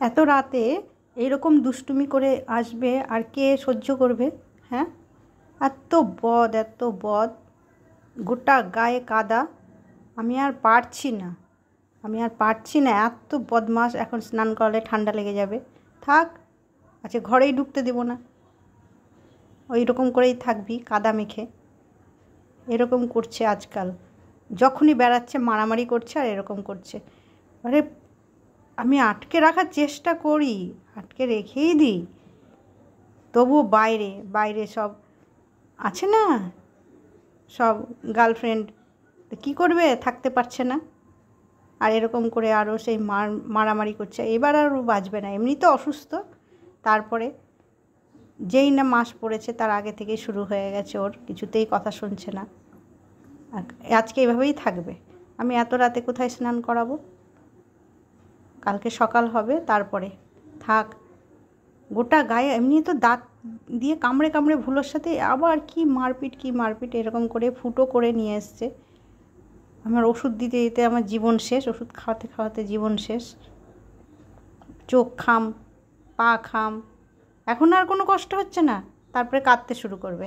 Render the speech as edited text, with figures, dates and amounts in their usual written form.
এত রাতে এইরকম দুষ্টুমি করে আসবে আর কে সহ্য করবে? হ্যাঁ, এত বদ, গোটা গায়ে কাদা। আমি আর পারছি না, এত বদমাস। এখন স্নান করালে ঠান্ডা লেগে যাবে। থাক, আচ্ছা ঘরেই ঢুকতে দেবো না, ওই রকম করেই থাকবি কাদা মেখে। এরকম করছে আজকাল, যখনই বেড়াচ্ছে মারামারি করছে আর এরকম করছে। আরে আমি আটকে রাখার চেষ্টা করি, আটকে রেখেই দিই, তবুও বাইরে সব আছে না, সব গার্লফ্রেন্ড, কী করবে, থাকতে পারছে না। আর এরকম করে আরও সেই মারামারি করছে। এবার আর ও বাঁচবে না, এমনি তো অসুস্থ, তারপরে যেই না মাস পড়েছে তার আগে থেকেই শুরু হয়ে গেছে ওর, কিছুতেই কথা শুনছে না। আজকে এভাবেই থাকবে। আমি এত রাতে কোথায় স্নান করাবো? কালকে সকাল হবে, তারপরে থাক। গোটা গায়ে এমনি তো দাঁত দিয়ে কামড়ে ভুলোর সাথে আবার কি মারপিট এরকম করে ফুটো করে নিয়ে এসছে। আমার ওষুধ দিতে আমার জীবন শেষ, ওষুধ খাওয়াতে জীবন শেষ। চোখ খাম, পা খাম, এখন আর কোনো কষ্ট হচ্ছে না, তারপরে কাঁদতে শুরু করবে।